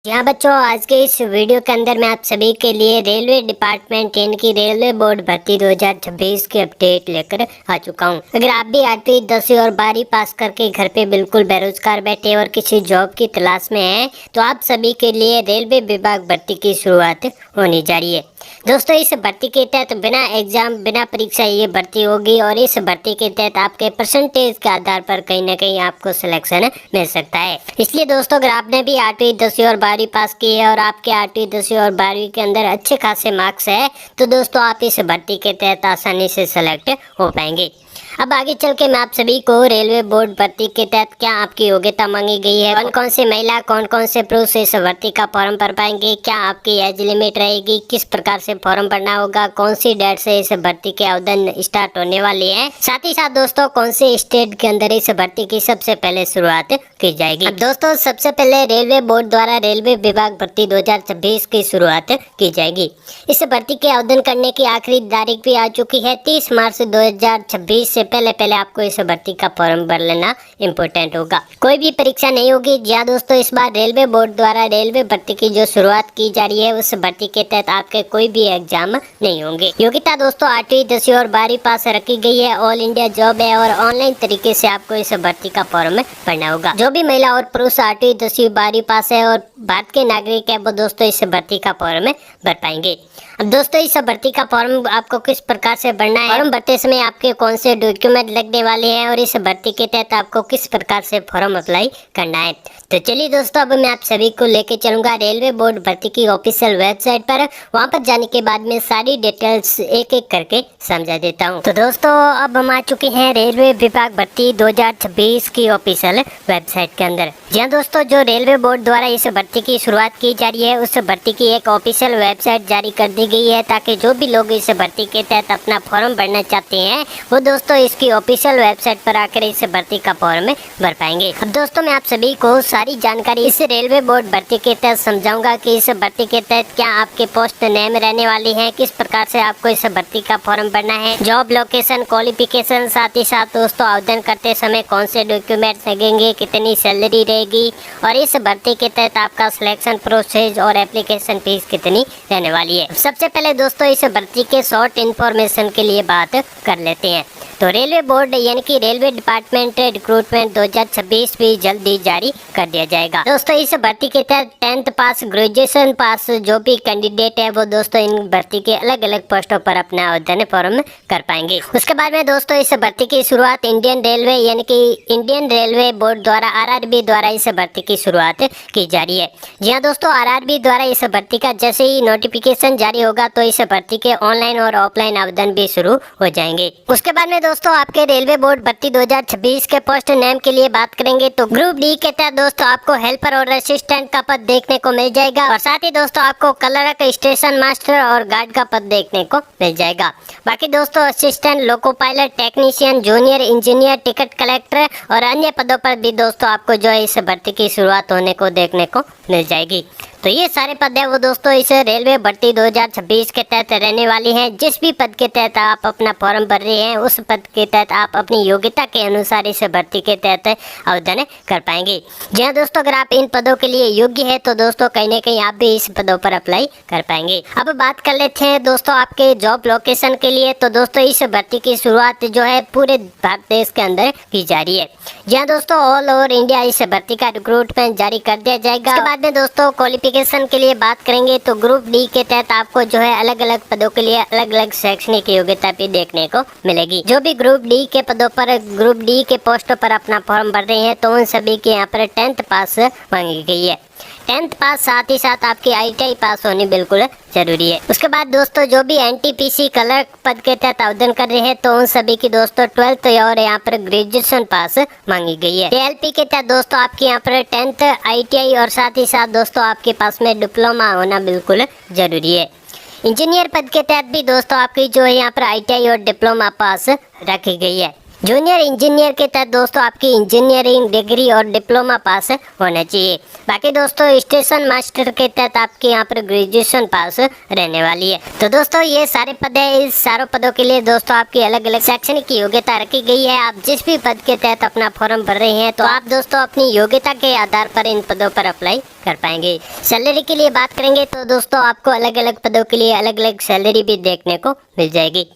जी हाँ बच्चों, आज के इस वीडियो के अंदर मैं आप सभी के लिए रेलवे डिपार्टमेंट यानी कि रेलवे बोर्ड भर्ती 2026 की अपडेट लेकर आ चुका हूँ। अगर आप भी 8वीं 10वीं और 12वीं पास करके घर पे बिल्कुल बेरोजगार बैठे और किसी जॉब की तलाश में हैं, तो आप सभी के लिए रेलवे विभाग भर्ती की शुरुआत होने जा रही है। दोस्तों, इस भर्ती के तहत बिना एग्जाम बिना परीक्षा ये भर्ती होगी और इस भर्ती के तहत आपके परसेंटेज के आधार पर कहीं ना कहीं आपको सिलेक्शन मिल सकता है। इसलिए दोस्तों, अगर आपने भी 8वीं 10वीं और 12वीं पास की है और आपके 8वीं 10वीं और 12वीं के अंदर अच्छे खासे मार्क्स है, तो दोस्तों आप इस भर्ती के तहत आसानी से सेलेक्ट हो पाएंगे। अब आगे चल के मैं आप सभी को रेलवे बोर्ड भर्ती के तहत क्या आपकी योग्यता मांगी गई है, कौन कौन से महिला कौन कौन से पुरुष इस भर्ती का फॉर्म भर पाएंगे, क्या आपकी एज लिमिट रहेगी, किस प्रकार से फॉर्म भरना होगा, कौन सी डेट से इस भर्ती के आवेदन स्टार्ट होने वाले हैं, साथ ही साथ दोस्तों कौन से स्टेट के अंदर इस भर्ती की सबसे पहले शुरुआत की जाएगी। अब दोस्तों, सबसे पहले रेलवे बोर्ड द्वारा रेलवे विभाग भर्ती 2026 की शुरुआत की जाएगी। इस भर्ती के आवेदन करने की आखिरी तारीख भी आ चुकी है। 30 मार्च 2026 से पहले आपको इस भर्ती का फॉर्म भर लेना इम्पोर्टेंट होगा। कोई भी परीक्षा नहीं होगी। जी हाँ दोस्तों, इस बार रेलवे बोर्ड द्वारा रेलवे भर्ती की जो शुरुआत की जा रही है, उस भर्ती के तहत आपके कोई भी एग्जाम नहीं होंगे। योग्यता दोस्तों 8वीं 10वीं और 12वीं पास रखी गई है। ऑल इंडिया जॉब है और ऑनलाइन तरीके से आपको इस भर्ती का फॉर्म भरना होगा। जो भी महिला और पुरुष 8वीं 10वीं 12वीं पास है और भारत के नागरिक है, वो दोस्तों इस भर्ती का फॉर्म भर पाएंगे। अब दोस्तों, इस भर्ती का फॉर्म आपको किस प्रकार से भरना है, फॉर्म भरते समय आपके कौन से डॉक्यूमेंट लगने वाले हैं और इस भर्ती के तहत आपको किस प्रकार से फॉर्म अप्लाई करना है, तो चलिए दोस्तों अब मैं आप सभी को लेके चलूंगा रेलवे बोर्ड भर्ती की ऑफिशियल वेबसाइट पर। वहां पर जाने के बाद में सारी डिटेल्स एक एक करके समझा देता हूं। तो दोस्तों, अब हम आ चुके हैं रेलवे विभाग भर्ती 2026 की ऑफिशियल वेबसाइट के अंदर। जी हाँ दोस्तों, जो रेलवे बोर्ड द्वारा इस भर्ती की शुरुआत की जा रही है, उस भर्ती की एक ऑफिशियल वेबसाइट जारी कर दी गई है, ताकि जो भी लोग इस भर्ती के तहत अपना फॉर्म भरना चाहते हैं, वो दोस्तों इसकी ऑफिशियल वेबसाइट पर आकर इस भर्ती का फॉर्म भर पाएंगे। अब दोस्तों, मैं आप सभी को सारी जानकारी इस रेलवे बोर्ड भर्ती के तहत समझाऊंगा कि इस भर्ती के तहत क्या आपके पोस्ट नेम रहने वाली है, किस प्रकार से आपको इस भर्ती का फॉर्म भरना है, जॉब लोकेशन, क्वालिफिकेशन, साथ ही साथ दोस्तों आवेदन करते समय कौन से डॉक्यूमेंट लगेंगे, कितनी सैलरी रहेगी और इस भर्ती के तहत आपका सिलेक्शन प्रोसेस और एप्लीकेशन फीस कितनी रहने वाली है। सबसे पहले दोस्तों इस भर्ती के शॉर्ट इन्फॉर्मेशन के लिए बात कर लेते हैं। तो रेलवे बोर्ड यानी कि रेलवे डिपार्टमेंट रिक्रूटमेंट 2026 भी जल्दी जारी कर दिया जाएगा। दोस्तों, इस भर्ती के तहत 10th पास, ग्रेजुएशन पास जो भी कैंडिडेट है, वो दोस्तों इन भर्ती के अलग अलग पोस्टों पर अपना आवेदन फॉर्म कर पाएंगे। उसके बाद में दोस्तों इस भर्ती की शुरुआत इंडियन रेलवे यानी कि इंडियन रेलवे बोर्ड द्वारा RRB द्वारा इस भर्ती की शुरुआत की जा रही है। जी हाँ दोस्तों, RRB द्वारा इस भर्ती का जैसे ही नोटिफिकेशन जारी होगा, तो इस भर्ती के ऑनलाइन और ऑफलाइन आवेदन भी शुरू हो जाएंगे। उसके बाद में दोस्तों आपके रेलवे बोर्ड भर्ती 2026 के पोस्ट नेम के लिए बात करेंगे, तो ग्रुप डी के तहत दोस्तों आपको हेल्पर और असिस्टेंट का पद देखने को मिल जाएगा और साथ ही दोस्तों आपको क्लर्क, स्टेशन मास्टर और गार्ड का पद देखने को मिल जाएगा। बाकी दोस्तों assistant, loco pilot, technician, junior engineer, ticket collector और अन्य पदों पर भी दोस्तों आपको जो है इस भर्ती की शुरुआत होने को देखने को मिल जाएगी। तो ये सारे पद है वो दोस्तों इस रेलवे भर्ती 2026 के तहत रहने वाली हैं। जिस भी पद के तहत आप अपना फॉर्म भर रहे हैं, उस पद के तहत आप अपनी योग्यता के अनुसार इस भर्ती के तहत आवेदन कर पाएंगे। जी हाँ दोस्तों, अगर आप इन पदों के लिए योग्य है, तो दोस्तों कहीं ना कहीं आप भी इस पदों पर अप्लाई कर पाएंगे। अब बात कर लेते हैं दोस्तों आपके जॉब लोकेशन के लिए। तो दोस्तों इस भर्ती की शुरुआत जो है पूरे भारत देश के अंदर की जा रही है। जी हाँ दोस्तों, ऑल ओवर इंडिया इस भर्ती का रिक्रूटमेंट जारी कर दिया जाएगा। उसके बाद में दोस्तों क्वालिफिकेशन के लिए बात करेंगे, तो ग्रुप डी के तहत आपको जो है अलग अलग पदों के लिए अलग अलग शैक्षणिक योग्यता भी देखने को मिलेगी। जो भी ग्रुप डी के पदों पर, ग्रुप डी के पोस्टों पर अपना फॉर्म भर रहे हैं, तो उन सभी के यहाँ पर 10th पास मांगी गई है। 10th पास, साथ ही साथ आपकी ITI पास होनी बिल्कुल जरूरी है। उसके बाद दोस्तों जो भी NTPC क्लर्क पद के तहत आवेदन कर रहे हैं, तो उन सभी की दोस्तों 12th और यहाँ पर ग्रेजुएशन पास मांगी गई है। ALP के तहत दोस्तों आपके यहाँ पर 10th, ITI और साथ ही साथ दोस्तों आपके पास में डिप्लोमा होना बिल्कुल जरूरी है। इंजीनियर पद के तहत भी दोस्तों आपकी जो है यहाँ पर ITI और डिप्लोमा पास रखी गई है। जूनियर इंजीनियर के तहत दोस्तों आपकी इंजीनियरिंग डिग्री और डिप्लोमा पास होना चाहिए। बाकी दोस्तों स्टेशन मास्टर के तहत आपके यहाँ पर ग्रेजुएशन पास रहने वाली है। तो दोस्तों ये सारे पद है, इस सारों पदों के लिए दोस्तों आपकी अलग अलग शैक्षणिक योग्यता रखी गई है। आप जिस भी पद के तहत अपना फॉर्म भर रहे हैं तो आप दोस्तों अपनी योग्यता के आधार पर इन पदों पर अप्लाई कर पाएंगे। सैलरी के लिए बात करेंगे तो दोस्तों आपको अलग अलग पदों के लिए अलग अलग सैलरी भी देखने को मिल जाएगी।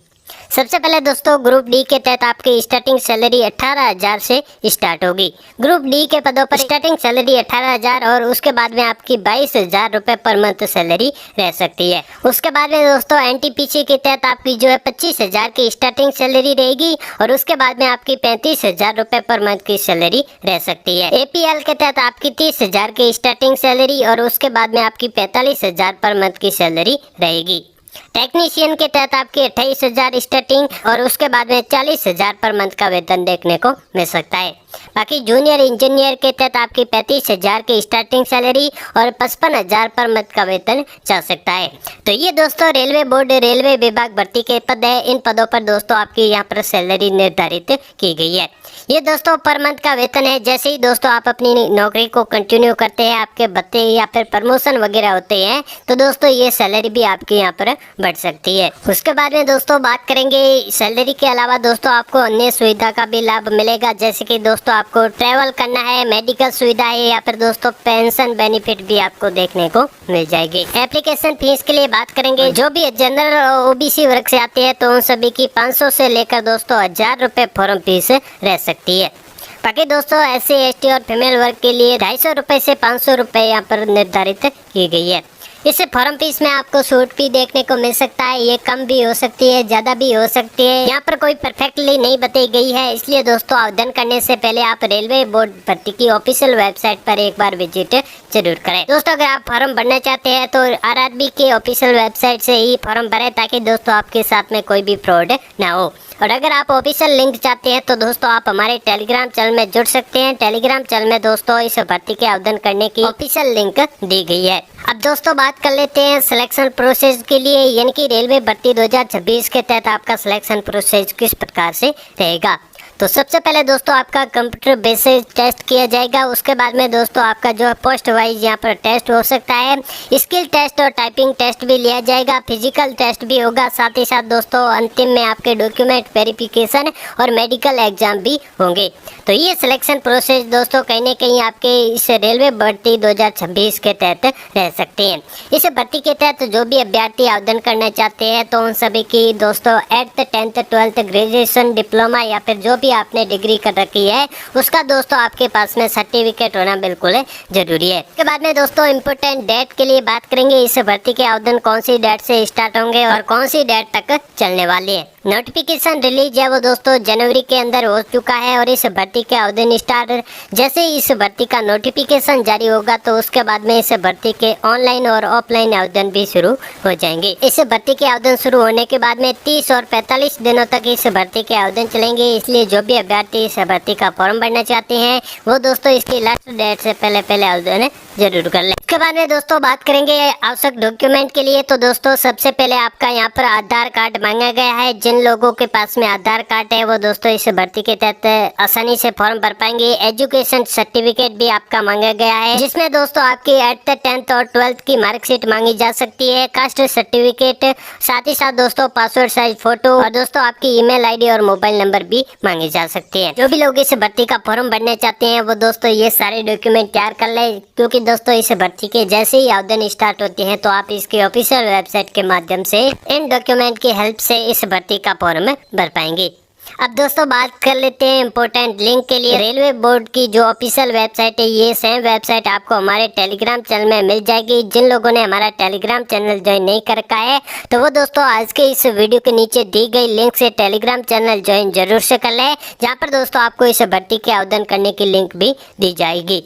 सबसे पहले दोस्तों ग्रुप डी के तहत आपकी स्टार्टिंग सैलरी 18,000 से स्टार्ट होगी। ग्रुप डी के पदों पर स्टार्टिंग सैलरी 18,000 और उसके बाद में आपकी 22,000 रुपये पर मंथ सैलरी रह सकती है। उसके बाद में दोस्तों एनटीपीसी के तहत आपकी जो है 25,000 की स्टार्टिंग सैलरी रहेगी और उसके बाद में आपकी 35,000 रुपये पर मंथ की सैलरी रह सकती है। एपीएल के तहत आपकी 30,000 की स्टार्टिंग सैलरी और उसके बाद में आपकी 45,000 पर मंथ की सैलरी रहेगी। टेक्नीशियन के तहत आपकी 28,000 स्टार्टिंग और उसके बाद में 40,000 पर मंथ का वेतन देखने को मिल सकता है। बाकी जूनियर इंजीनियर के तहत आपकी 35,000 की स्टार्टिंग सैलरी और 55,000 पर मंथ का वेतन जा सकता है। तो ये दोस्तों रेलवे बोर्ड रेलवे विभाग भर्ती के पद है। इन पदों पर दोस्तों आपकी यहाँ पर सैलरी निर्धारित की गई है। ये दोस्तों पर मंथ का वेतन है। जैसे ही दोस्तों आप अपनी नौकरी को कंटिन्यू करते हैं, आपके भत्ते या फिर प्रमोशन वगैरह होते हैं तो दोस्तों ये सैलरी भी आपके यहाँ पर बढ़ सकती है। उसके बाद में दोस्तों बात करेंगे सैलरी के अलावा दोस्तों आपको अन्य सुविधा का भी लाभ मिलेगा। जैसे कि दोस्तों आपको ट्रैवल करना है, मेडिकल सुविधा है या फिर दोस्तों पेंशन बेनिफिट भी आपको देखने को मिल जाएगी। एप्लीकेशन फीस के लिए बात करेंगे, जो भी जनरल ओबीसी वर्ग से आते हैं तो उन सभी की 500 से लेकर दोस्तों 1,000 रुपये फॉर्म फीस रह सकती है। बाकी दोस्तों एससी एसटी और फीमेल वर्ग के लिए 250 रुपये से 500 रुपये यहाँ पर निर्धारित की गई है। इस फॉर्म फीस में आपको छूट भी देखने को मिल सकता है। ये कम भी हो सकती है, ज़्यादा भी हो सकती है। यहाँ पर कोई परफेक्टली नहीं बताई गई है, इसलिए दोस्तों आवेदन करने से पहले आप रेलवे बोर्ड भर्ती की ऑफिशियल वेबसाइट पर एक बार विजिट जरूर करें। दोस्तों अगर आप फॉर्म भरना चाहते हैं तो आरआरबी के ऑफिशियल वेबसाइट से ही फॉर्म भरें ताकि दोस्तों आपके साथ में कोई भी फ्रॉड ना हो। और अगर आप ऑफिशियल लिंक चाहते हैं तो दोस्तों आप हमारे टेलीग्राम चैनल में जुड़ सकते हैं। टेलीग्राम चैनल में दोस्तों इस भर्ती के आवेदन करने की ऑफिशियल लिंक दी गई है। अब दोस्तों बात कर लेते हैं सिलेक्शन प्रोसेस के लिए, यानी कि रेलवे भर्ती 2026 के तहत आपका सिलेक्शन प्रोसेस किस प्रकार से रहेगा। तो सबसे पहले दोस्तों आपका कंप्यूटर बेस्ड टेस्ट किया जाएगा। उसके बाद में दोस्तों आपका जो है पोस्ट वाइज यहाँ पर टेस्ट हो सकता है। स्किल टेस्ट और टाइपिंग टेस्ट भी लिया जाएगा, फिजिकल टेस्ट भी होगा। साथ ही साथ दोस्तों अंतिम में आपके डॉक्यूमेंट वेरिफिकेशन और मेडिकल एग्जाम भी होंगे। तो ये सिलेक्शन प्रोसेस दोस्तों कहीं ना कहीं आपके इस रेलवे भर्ती 2026 के तहत रह सकते हैं। इस भर्ती के तहत जो भी अभ्यर्थी आवेदन करना चाहते हैं तो उन सभी की दोस्तों 8th 10th 12th graduation diploma या फिर जो भी आपने डिग्री कर रखी है उसका दोस्तों आपके पास में सर्टिफिकेट होना बिल्कुल जरूरी है। इसके बाद में दोस्तों इम्पोर्टेंट डेट के लिए बात करेंगे। इस भर्ती के आवेदन कौन सी डेट से स्टार्ट होंगे और कौन सी डेट तक चलने वाली है। नोटिफिकेशन रिलीज है वो दोस्तों जनवरी के अंदर हो चुका है और इस भर्ती के आवेदन स्टार्ट जैसे ही इस भर्ती का नोटिफिकेशन जारी होगा तो उसके बाद में इस भर्ती के ऑनलाइन और ऑफलाइन आवेदन भी शुरू हो जाएंगे। इस भर्ती के आवेदन शुरू होने के बाद में 30 और 45 दिनों तक इस भर्ती के आवेदन चलेंगे। इसलिए जो भी अभ्यर्थी इस भर्ती का फॉर्म भरना चाहते हैं वो दोस्तों इसकी लास्ट डेट से पहले आवेदन जरूर कर लें। इसके बाद में दोस्तों बात करेंगे आवश्यक डॉक्यूमेंट के लिए। तो दोस्तों सबसे पहले आपका यहाँ पर आधार कार्ड मांगा गया है। जिन लोगों के पास में आधार कार्ड है वो दोस्तों इस भर्ती के तहत आसानी से फॉर्म भर पाएंगे। एजुकेशन सर्टिफिकेट भी आपका मांगा गया है जिसमें दोस्तों आपकी 8th 10th और 12th की मार्कशीट मांगी जा सकती है, कास्ट सर्टिफिकेट, साथ ही साथ दोस्तों पासपोर्ट साइज फोटो और दोस्तों आपकी ईमेल आईडी और मोबाइल नंबर भी मांगी जा सकती है। जो भी लोग इस भर्ती का फॉर्म भरना चाहते हैं वो दोस्तों ये सारे डॉक्यूमेंट तैयार कर ले, क्योंकि दोस्तों इस भर्ती के जैसे ही आवेदन स्टार्ट होते हैं तो आप इसके ऑफिशियल वेबसाइट के माध्यम से इन डॉक्यूमेंट की हेल्प से इस भर्ती का फॉर्म भर पाएंगे। अब दोस्तों बात कर लेते हैं इम्पोर्टेंट लिंक के लिए। रेलवे बोर्ड की जो ऑफिशियल वेबसाइट है ये सेम वेबसाइट आपको हमारे टेलीग्राम चैनल में मिल जाएगी। जिन लोगों ने हमारा टेलीग्राम चैनल ज्वाइन नहीं कर रखा है तो वो दोस्तों आज के इस वीडियो के नीचे दी गई लिंक से टेलीग्राम चैनल ज्वाइन जरूर से कर लें, जहाँ पर दोस्तों आपको इस भर्ती के आवेदन करने की लिंक भी दी जाएगी।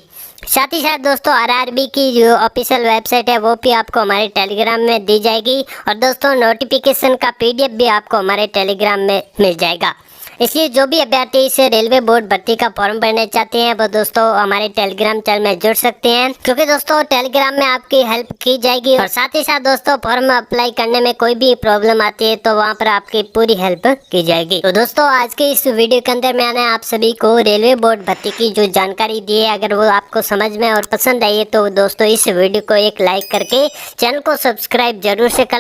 साथ ही साथ दोस्तों आरआरबी की जो ऑफिशियल वेबसाइट है वो भी आपको हमारे टेलीग्राम में दी जाएगी और दोस्तों नोटिफिकेशन का PDF भी आपको हमारे टेलीग्राम में मिल जाएगा। इसलिए जो भी अभ्यर्थी इस रेलवे बोर्ड भर्ती का फॉर्म भरना चाहते हैं वो दोस्तों हमारे टेलीग्राम चैनल में जुड़ सकते हैं, क्योंकि दोस्तों टेलीग्राम में आपकी हेल्प की जाएगी और साथ ही साथ दोस्तों फॉर्म अप्लाई करने में कोई भी प्रॉब्लम आती है तो वहाँ पर आपकी पूरी हेल्प की जाएगी। तो दोस्तों आज के इस वीडियो के अंदर मैंने आप सभी को रेलवे बोर्ड भर्ती की जो जानकारी दी है, अगर वो आपको समझ में और पसंद आई है तो दोस्तों इस वीडियो को एक लाइक करके चैनल को सब्सक्राइब जरूर से कर